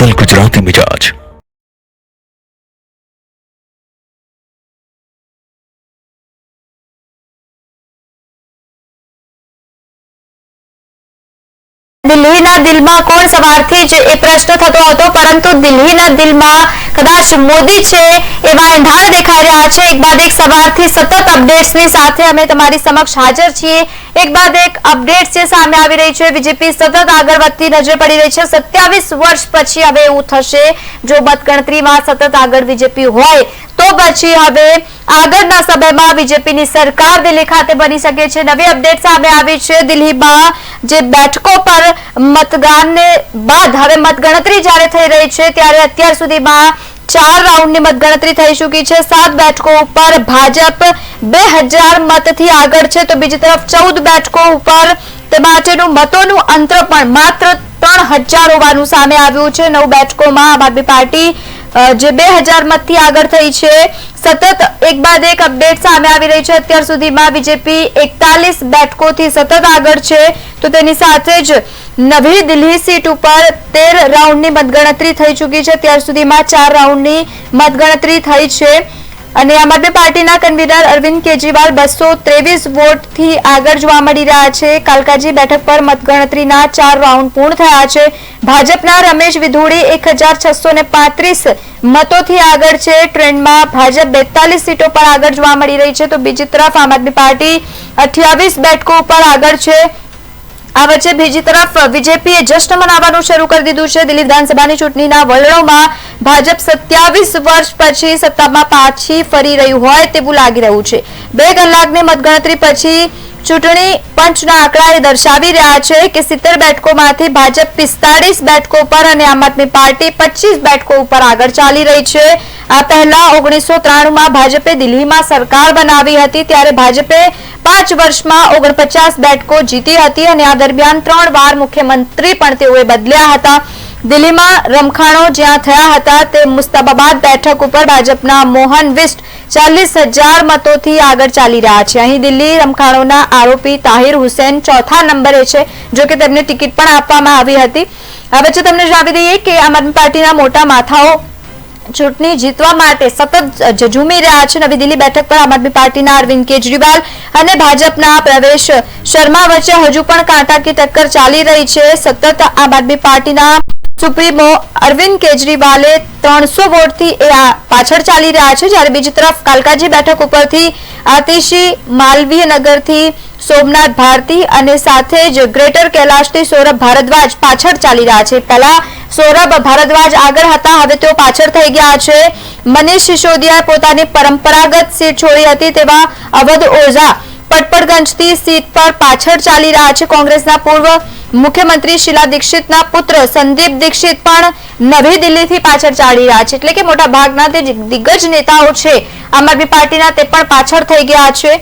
અસલ ગુજરાતી મિજાજ। દિલ્હીના દિલમાં કોણ સવારથી જ એ પ્રશ્ન થતો હતો, પરંતુ દિલ્હીના દિલમાં કદાચ મોદી છે એવા એંધાણ દેખાઈ રહ્યા છે। એક બાદ એક સવારથી સતત અપડેટ્સની સાથે અમે તમારી સમક્ષ હાજર છીએ। એક બાદ એક અપડેટ્સ જે સામે આવી રહી છે। બીજેપી સતત આગળ વધતી નજર પડી રહી છે। 27 વર્ષ પછી હવે એવું થશે, જો મતગણતરીમાં સતત આગળ બીજેપી હોય તો પછી હવે આગળના સમયમાં બીજેપીની સરકાર દિલ્હી ખાતે બની શકે છે। નવી અપડેટ સામે આવી છે। દિલ્હીમાં જે બેઠકો પર મતદાનને બાદ હવે મતગણતરી જ્યારે થઈ રહી છે, ત્યારે અત્યાર સુધીમાં 4 રાઉન્ડની મતગણતરી થઈ ચૂકી છે। 7 બેઠકો ઉપર ભાજપ 2000 મતથી આગળ છે, તો બીજી તરફ 14 બેઠકો ઉપર તે માટેનું મતોનું અંતર પણ માત્ર 3000 હોવાનું સામે આવ્યું છે। 9 બેઠકોમાં આમ આદમી પાર્ટી જે 2000 મતથી આગળ થઈ છે। સતત એક બાદ એક અપડેટ સામે આવી રહી છે। અત્યાર સુધીમાં બીજેપી 41 બેઠકોથી સતત આગળ છે, તો તેની સાથે જ નવી દિલ્હી સીટ ઉપર 13 રાઉન્ડની મતગણતરી થઈ ચૂકી છે। ત્યાર સુધીમાં 4 રાઉન્ડની મતગણતરી થઈ છે અને આમ આદમી પાર્ટીના કન્વીનર અરવિંદ કેજરીવાલ 223 વોટથી આગળ જોવા મળી રહ્યા છે। કાલકાજી બેઠક પર મતગણતરીના 4 રાઉન્ડ પૂર્ણ થયા છે। ભાજપના રમેશ વિધુડી 1635 મતોથી આગળ છે। ટ્રેન્ડમાં ભાજપ 42 સીટો પર આગળ જોવા મળી રહી છે, તો બીજી તરફ આમ આદમી પાર્ટી 28 બેઠકો પર આગળ છે। આ વચ્ચે બીજી તરફ બીજેપીએ જશ્ન મનાવવાનું શરૂ કરી દીધું છે। દિલ્હી વિધાનસભાની ચૂંટણીના વલણોમાં ભાજપ 27 વર્ષ પછી સત્તામાં પાછી ફરી રહ્યું હોય તેવું લાગી રહ્યું છે। 2 કલાકની મતગણતરી પછી ચૂંટણી પંચના આંકડા એ દર્શાવી રહ્યા છે કે 70 બેઠકોમાંથી ભાજપ 45 બેઠકો પર અને આમ આદમી પાર્ટી 25 બેઠકો ઉપર આગળ ચાલી રહી છે। આ પહેલા 1993માં ભાજપે દિલ્હીમાં સરકાર બનાવી હતી, ત્યારે ભાજપે 5 વર્ષમાં 49 બેઠકો જીતી હતી અને આ દરમિયાન 3 વાર મુખ્યમંત્રી પણ તેઓએ બદલ્યા હતા। દિલ્હીમાં રમખાણો જ્યાં થયા હતા તે મુસ્તાબાબાદ બેઠક ઉપર ભાજપના મોહન વિષ્ટ 40000 મતોથી આગળ ચાલી રહ્યા છે। અહીં દિલ્હી રમખાણોના આરોપી તાહિર હુસૈન ચોથા નંબરે છે, જો કે તેમને ટિકિટ પણ આપવામાં આવી હતી। આ વચ્ચે તમને જણાવી દઈએ કે આમ આદમી પાર્ટીના મોટા માથાઓ ચૂંટણી જીતવા માટે સતત ઝૂમી રહ્યા છે। નવી દિલ્હી બેઠક પર આમ આદમી પાર્ટીના અરવિંદ કેજરીવાલ અને ભાજપના પ્રવેશ શર્મા વચ્ચે હજુ પણ કાંટાકી ટક્કર ચાલી રહી છે। સતત આમ આદમી પાર્ટીના સુપ્રીમો અરવિંદ કેજરીવાલે 300 વોટથી પાછળ ચાલી રહ્યા છે, જ્યારે બીજી તરફ કાલકાજી બેઠક ઉપરથી આતિશી માલવીયનગરથી સોમનાથ ભારતી અને સાથે જ ગ્રેટર કૈલાશથી સૌરભ ભારદ્વાજ પાછળ ચાલી રહ્યા છે। પહેલા સૌરભ ભારદ્વાજ આગળ હતા, હવે તેઓ પાછળ થઈ ગયા છે। મનીષ સિસોદિયાએ પોતાની પરંપરાગત સીટ છોડી હતી તેવા અવધ ઓઝા પડપડગંજથી સીટ પર પાછળ ચાલી રહ્યા છે। કોંગ્રેસના પૂર્વ મુખ્યમંત્રી શીલા દીક્ષિતના પુત્ર સંદીપ દીક્ષિત પણ નવી દિલ્હીથી પાછળ ચાલી રહ્યા છે, એટલે કે મોટા ભાગના તે દિગ્ગજ નેતાઓ છે આમ આદમી પાર્ટીના તે પણ પાછળ થઈ ગયા છે।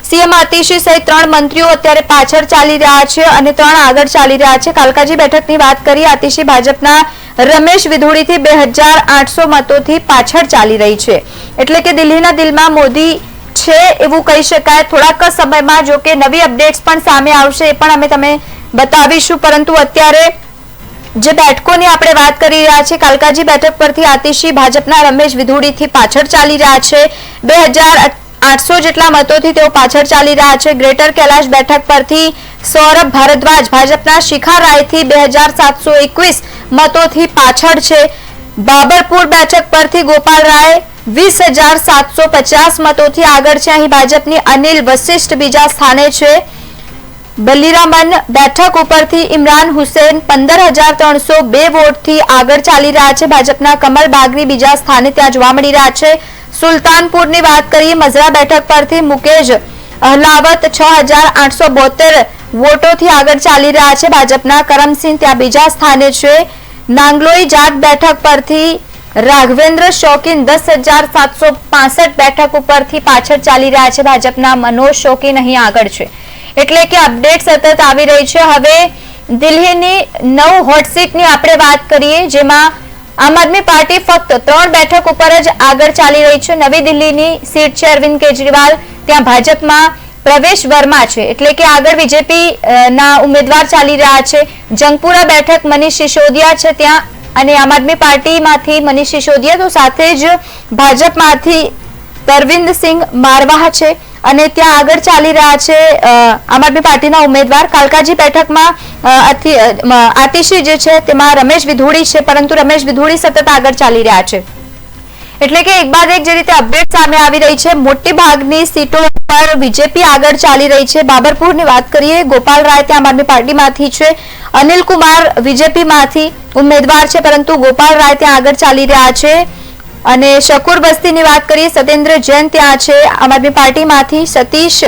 સીએમ આતિશી સહિત 3 મંત્રીઓ અત્યારે પાછળ ચાલી રહ્યા છે અને 3 આગળ ચાલી રહ્યા છે। કાલકાજી બેઠકની વાત કરીએ, આતિશી ભાજપના રમેશ વિધુડીથી 2800 મતોથી પાછળ ચાલી રહી છે, એટલે કે દિલ્હીના દિલમાં મોદી છે એવું કહી શકાય। થોડાક સમયમાં જો કે નવી અપડેટ્સ પણ સામે આવશે, એ પણ અમે તમે બતાવીશું, પરંતુ અત્યારે જે બેઠકોની આપણે વાત કરી રહ્યા છીએ, કાલકાજી બેઠક પરથી આતિશી ભાજપના રમેશ વિધુડીથી પાછળ ચાલી રહ્યા છે। 2800 જેટલા મતોથી તેઓ પાછળ ચાલી રહ્યા છે। ગ્રેટર કૈલાશ બેઠક પરથી સૌરભ ભારદ્વાજ ભાજપના શિખા રાયથી 2721 મતોથી પાછળ છે। બાબરપુર બેઠક પરથી ગોપાલ રાય 20750 મતોથી આગળ છે। અહીં ભાજપની અનિલ વશિષ્ઠ બીજા સ્થાને છે। બલીરામન બેઠક ઉપરથી ઇમરાન હુસૈન 15302 વોટથી આગળ ચાલી રહ્યા છે। ભાજપના કમલ બાગરી બીજા સ્થાને ત્યાં જોવા મળી રહ્યા છે। સુલતાનપુરની વાત કરીએ, મઝરા બેઠક પરથી મુકેશ અહલાવત 6872 વોટોથી આગળ ચાલી રહ્યા છે। ભાજપના કરમસિંહ ત્યાં બીજા સ્થાને છે। નાંગલોઈ જાટ બેઠક પરથી રાઘવેન્દ્ર શોકીન 10765 બેઠક ઉપરથી પાછળ ચાલી રહ્યા છે। ભાજપના મનોજ શોકીન અહીં આગળ છે, એટલે કે અપડેટ સતત આવી રહી છે। હવે દિલ્હીની 9 હોટ સીટની આપણે વાત કરીએ, જેમાં આમ આદમી પાર્ટી ફક્ત 3 બેઠક ઉપર જ આગળ ચાલી રહી છે। નવી દિલ્હીની સીટ છે અરવિંદ કેજરીવાલ, ત્યાં ભાજપમાં પ્રવેશ વર્મા છે, એટલે કે આગળ બીજેપી ના ઉમેદવાર ચાલી રહ્યા છે। જંગપુરા બેઠક મનીષ સિસોદિયા છે, ત્યાં અને આમ આદમી પાર્ટીમાંથી મનીષ સિસોદિયા તો સાથે જ ભાજપમાંથી તરવિંદસિંહ મારવાહ છે અને ત્યાં આગળ ચાલી રહ્યા છે આમ આદમી પાર્ટીના ઉમેદવાર કાલકાજી બેઠકમાં આતિશી જે છે તેમાં રમેશ વિધુડી છે, પરંતુ રમેશ વિધુડી સતત આગળ ચાલી રહ્યા છે। એટલે કે એક બાદ એક જે રીતે અપડેટ સામે આવી રહી છે, મોટી ભાગની સીટો પર બીજેપી આગળ ચાલી રહી છે। બાબરપુરની વાત કરીએ, ગોપાલ રાય ત્યાં આમ આદમી પાર્ટીમાંથી છે, અનિલ કુમાર બીજેપીમાંથી ઉમેદવાર છે, પરંતુ ગોપાલ રાય ત્યાં આગળ ચાલી રહ્યા છે। અને શકુર બસ્તીની વાત કરીએ, સત્યેન્દ્ર જૈન ત્યાં છે આમ આદમી પાર્ટીમાંથી, સતીશ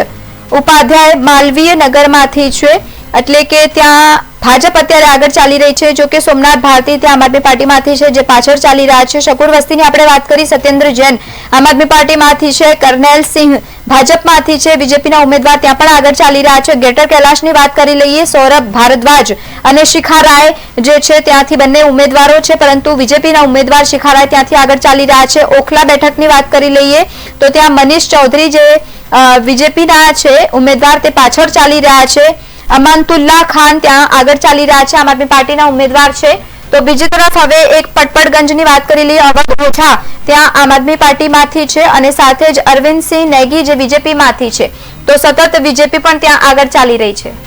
ઉપાધ્યાય માલવીય નગરમાંથી છે, એટલે કે ત્યાં ભાજપ અત્યારે આગળ ચાલી રહી છે। જો કે સોમનાથ ભારતી ત્યાં આમ આદમી પાર્ટીમાંથી છે જે પાછળ ચાલી રહ્યા છે। શકુર વસ્તીની આપણે વાત કરી, સત્યેન્દ્ર જૈન આમ આદમી પાર્ટીમાંથી છે, કરનેલ સિંહ ભાજપમાંથી છે, બીજેપીના ઉમેદવાર ત્યાં પણ આગળ ચાલી રહ્યા છે। ગ્રેટર કૈલાશની વાત કરી લઈએ, સૌરભ ભારદ્વાજ અને શિખા રાય જે છે ત્યાંથી બંને ઉમેદવારો છે, પરંતુ બીજેપીના ઉમેદવાર શિખા રાય ત્યાંથી આગળ ચાલી રહ્યા છે। ઓખલા બેઠકની વાત કરી લઈએ તો ત્યાં મનીષ ચૌધરી જે બીજેપીના છે ઉમેદવાર તે પાછળ ચાલી રહ્યા છે। અમાનતુલ્લા ખાન ત્યાં આગળ ચાલી રહ્યા છે, આમ આદમી પાર્ટીના ઉમેદવાર છે। તો બીજી તરફ હવે એક પટપડગંજની વાત કરી લઈએ, અવધ ઓઝા ત્યાં આમ આદમી પાર્ટીમાંથી છે અને સાથે જ અરવિંદસિંહ નેગી જે બીજેપીમાંથી છે। તો સતત બીજેપી પણ ત્યાં આગળ ચાલી રહી છે।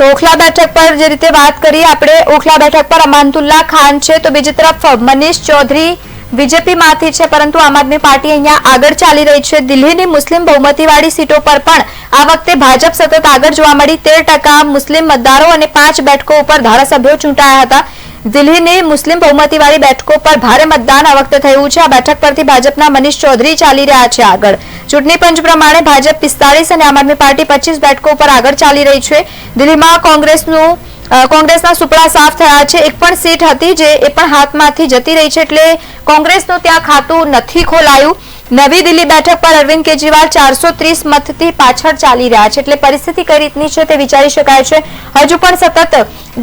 તો ઓખલા બેઠક પર જે રીતે વાત કરીએ આપણે, ઓખલા બેઠક પર અમાનતુલ્લા ખાન છે, તો બીજી તરફ મનીષ ચૌધરી બીજેપીમાંથી છે, પરંતુ આમ આદમી પાર્ટી અહીંયા આગળ ચાલી રહી છે। દિલ્હીની મુસ્લિમ બહુમતીવાળી સીટો પર પણ આ વખતે ભાજપ સતત આગળ જોવા મળી। 13% મુસ્લિમ મતદારો અને 5 બેઠકો ઉપર ધારાસભ્યો ચૂંટાયા હતા। દિલ્હીની મુસ્લિમ બહુમતીવાળી બેઠકો પર ભારે મતદાન આ વખતે થયું છે। આ બેઠક પરથી ભાજપના મનીષ ચૌધરી ચાલી રહ્યા છે આગળ। ચૂંટણી પંચ પ્રમાણે ભાજપ 45 અને આમ આદમી પાર્ટી 25 બેઠકો પર આગળ ચાલી રહી છે। દિલ્હીમાં કોંગ્રેસના સુપડા સાફ થયા છે। એક પણ સીટ હતી જે એ પણ હાથમાંથી જતી રહી છે, એટલે કોંગ્રેસનું ત્યાં ખાતું નથી ખોલાયું। નવી દિલ્હી બેઠક પર અરવિંદ કેજરીવાલ 430 મતથી પાછળ ચાલી રહ્યા છે, એટલે પરિસ્થિતિ કઈ રીતની છે તે વિચારી શકાય છે। હજુ પણ સતત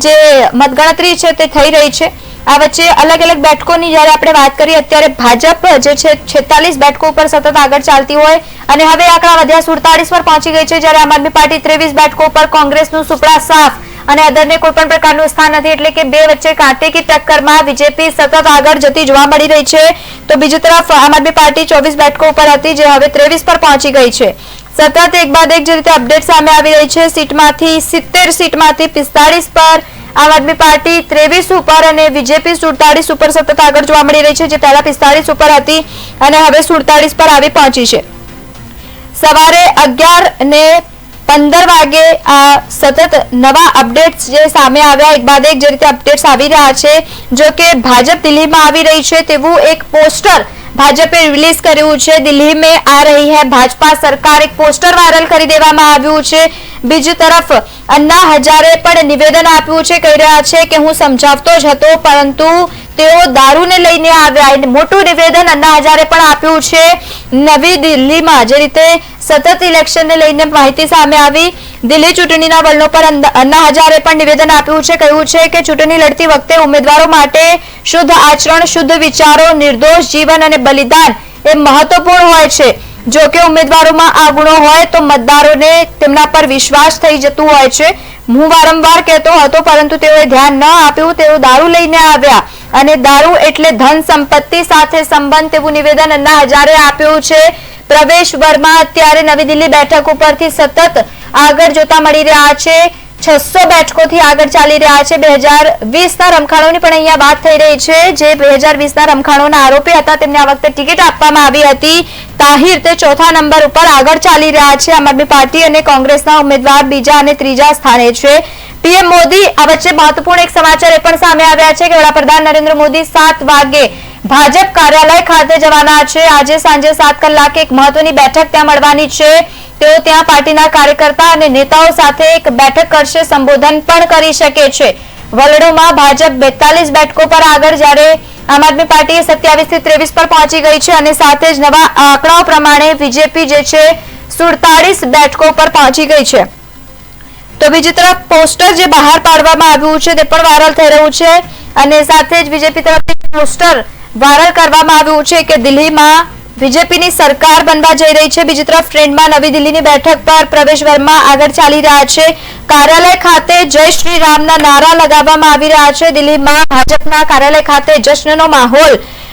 જે મતગણતરી છે તે થઈ રહી છે। આ વચ્ચે અલગ અલગ બેઠકોની જ્યારે આપણે વાત કરીએ, અત્યારે ભાજપ જે છે 46 બેઠકો ઉપર સતત આગળ ચાલતી હોય અને હવે આંકડા વધ્યા 47 પર પહોંચી ગઈ છે, જ્યારે આમ આદમી પાર્ટી 23 બેઠકો ઉપર, કોંગ્રેસનું સુપડા સાફ અને અદરને કોઈ પણ પ્રકારનું સ્થાન નથી, એટલે કે બે વચ્ચે કાંટે કી ટક્કરમાં બીજેપી સતત આગળ જતી જોવા મળી રહી છે। તો બીજી તરફ આમ આદમી પાર્ટી 24 બેઠકો ઉપર હતી જે હવે 23 પર પહોંચી ગઈ છે। સતત એક બાદ એક જે રીતે અપડેટ સામે આવી રહી છે, સીટમાંથી 70 સીટમાંથી 45 પર આમ આદમી પાર્ટી, 23 ઉપર અને બીજેપી 47 ઉપર સતત આગળ જોવા મળી રહી છે, જે પહેલા 45 ઉપર હતી અને હવે 47 પર આવી પહોંચી છે। સવારે 11:15 વાગે આ સતત નવા અપડેટ્સ જે સામે આવ્યા, એક બાદ એક જે રીતે અપડેટ્સ આવી રહ્યા છે। જો કે ભાજપ દિલ્હીમાં આવી રહી છે તેવું એક પોસ્ટર ભાજપે રિલીઝ કર્યું છે। દિલ્હી में आ रही है भाजपा सरकार, એક પોસ્ટર વાયરલ કરી દેવામાં આવ્યું છે। બીજી તરફ અન્ના હજારે પણ નિવેદન આપ્યું છે, કહી રહ્યા છે કે હું સમજાવતો જ હતો પરંતુ તેઓ દારૂને લઈને આવ્યા। મોટું નિવેદન અન્ના હજારે પણ આપ્યું છે। નવી દિલ્હીમાં જે રીતે સતત ઇલેક્શનને લઈને માહિતી સામે આવી, દિલ્હી ચૂંટણીના વલણો પર અન્ના હજારે પણ નિવેદન આપ્યું છે। કહ્યું છે કે ચૂંટણી લડતી વખતે ઉમેદવારો માટે શુદ્ધ આચરણ, શુદ્ધ વિચારો, નિર્દોષ જીવન અને બલિદાન એ મહત્વપૂર્ણ હોય છે। જો કે ઉમેદવારોમાં આ ગુણો હોય તો મતદારોને તેમના પર વિશ્વાસ થઈ જતું હોય છે। હું વારંવાર કહેતો હતો પરંતુ તેઓએ ધ્યાન ન આપ્યું, તેઓ દારૂ લઈને આવ્યા અને દારૂ એટલે ધન સંપત્તિ સાથે સંબંધ, તેવું નિવેદન અન્ના હજારે આપ્યું છે। પ્રવેશ વર્મા અત્યારે નવી દિલ્હી બેઠક ઉપરથી સતત આગળ જોતા મળી રહ્યા છે। 600 બેઠકોથી આગળ ચાલી રહ્યા છે। 2020ના રમખાણોની પણ અહીંયા વાત થઈ રહી છે, જે 2020ના રમખાણોના આરોપી હતા તેમને આ વખતે ટિકિટ આપવામાં આવી હતી। તાહિર તે ચોથા નંબર ઉપર આગળ ચાલી રહ્યા છે। આમ આદમી પાર્ટી અને કોંગ્રેસના ઉમેદવાર બીજા અને ત્રીજા સ્થાને છે। પીએમ મોદી, આ વચ્ચે મહત્વપૂર્ણ એક સમાચાર એ પણ સામે આવ્યા છે કે વડાપ્રધાન નરેન્દ્ર મોદી 7 વાગે ભાજપ કાર્યાલય ખાતે જવાના છે। આજે સાંજે 7 કલાકે એક મહત્વની બેઠક ત્યાં મળવાની છે। તેઓ ત્યાં પાર્ટીના કાર્યકર્તા અને નેતાઓ સાથે એક બેઠક કરશે, સંબોધન પણ કરી શકે છે। વલણોમાં ભાજપ 42 બેઠકો પર આગળ, જ્યારે આમ આદમી પાર્ટી 27 થી 23 પર પહોંચી ગઈ છે અને સાથે જ નવા આંકડાઓ પ્રમાણે બીજેપી જે છે 47 બેઠકો પર પહોંચી ગઈ છે। તો બીજી તરફ પોસ્ટર જે બહાર પાડવામાં આવ્યું છે તે પણ વાયરલ થઈ રહ્યું છે અને સાથે જ બીજેપી તરફથી પોસ્ટર વાયરલ કરવામાં આવ્યું છે કે દિલ્હીમાં બીજેપીની સરકાર બનવા જઈ રહી છે। બીજી તરફ ટ્રેન્ડમાં નવી દિલ્હીની બેઠક પર પ્રવેશ વર્મા આગળ ચાલી રહ્યા છે। કાર્યાલય ખાતે જય શ્રી રામના નારા લગાવવામાં આવી રહ્યા છે। દિલ્હીમાં ભાજપના કાર્યાલય ખાતે જશ્નનો માહોલ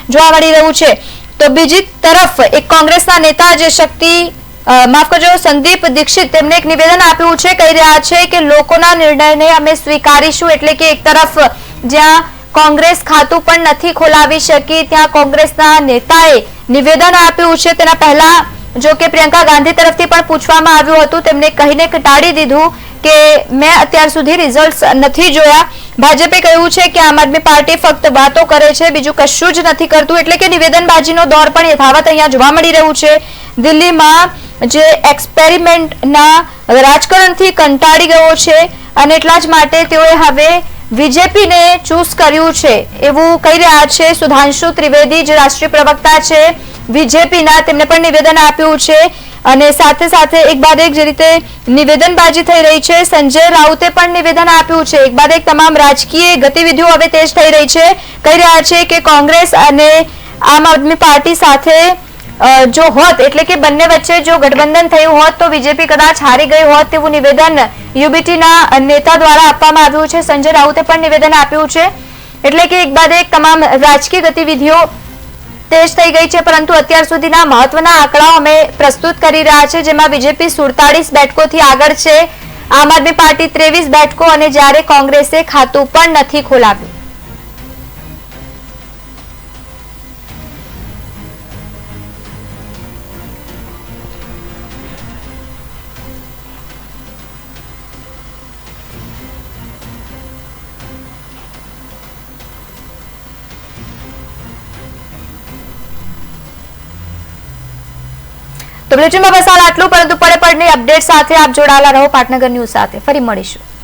જોવા મળી રહ્યું છે। તો બીજી તરફ એક કોંગ્રેસના નેતા જે માફ કરજો સંદીપ દીક્ષિત તેમને એક નિવેદન આપ્યું છે। કહી રહ્યા છે કે લોકોના નિર્ણયને અમે સ્વીકારીશું। એટલે કે એક તરફ જ્યાં કોંગ્રેસ ખાતું પણ નથી ખોલાવી શકી ત્યાં કોંગ્રેસના નેતાએ નિવેદન આપ્યું છે। તેના પહેલા જો કે પ્રિયંકા ગાંધી તરફથી પણ પૂછવામાં આવ્યું હતું, તેમને કહીને ટાળી દીધું કે મેં અત્યાર સુધી રિઝલ્ટ્સ નથી જોયા। ભાજપે કહ્યું છે કે આમ આદમી પાર્ટી ફક્ત વાતો કરે છે, બીજું કશું જ નથી કરતું। એટલે કે નિવેદનબાજીનો દોર પણ યથાવત અહીંયા જોવા મળી રહ્યું છે। દિલ્હીમાં જે એક્સપેરિમેન્ટના રાજકારણથી કંટાળી ગયો છે અને એટલા જ માટે તેઓએ હવે બીજેપીને ચૂઝ કર્યું છે એવું કહી રહ્યા છે। સુધાંશુ ત્રિવેદી જે રાષ્ટ્રીય પ્રવક્તા છે બીજેપીના, તેમને પણ નિવેદન આપ્યું છે અને સાથે સાથે એક બાદ એક જે રીતે નિવેદનબાજી થઈ રહી છે, સંજય રાઉતે પણ નિવેદન આપ્યું છે। એક બાદ એક તમામ રાજકીય ગતિવિધિઓ હવે તેજ થઈ રહી છે। કહી રહ્યા છે કે કોંગ્રેસ અને આમ આદમી પાર્ટી સાથે જો હોત એટલે કે બંને વચ્ચે જો ગઠબંધન થયું હોત તો બીજેપી કદાચ હારી ગઈ હોત તેવું નિવેદન યુબીટીના નેતા દ્વારા આપવામાં આવ્યું છે। સંજય રાઉતે પણ નિવેદન આપ્યું છે। એટલે કે એક બાદ એક તમામ રાજકીય ગતિવિધિઓ તેજ થઈ ગઈ છે, પરંતુ અત્યાર સુધીના મહત્વના આંકડાઓ અમે પ્રસ્તુત કરી રહ્યા છે, જેમાં બીજેપી 47 બેઠકોથી આગળ છે, આમ આદમી પાર્ટી 23 બેઠકો અને જ્યારે કોંગ્રેસે ખાતું પણ નથી ખોલાવ્યું। તો બુલેટિનમાં બસ આટલું, પરંતુ પડે પડની અપડેટ સાથે આપ જોડાયેલા રહો પાટનગર ન્યૂઝ સાથે। ફરી મળીશું।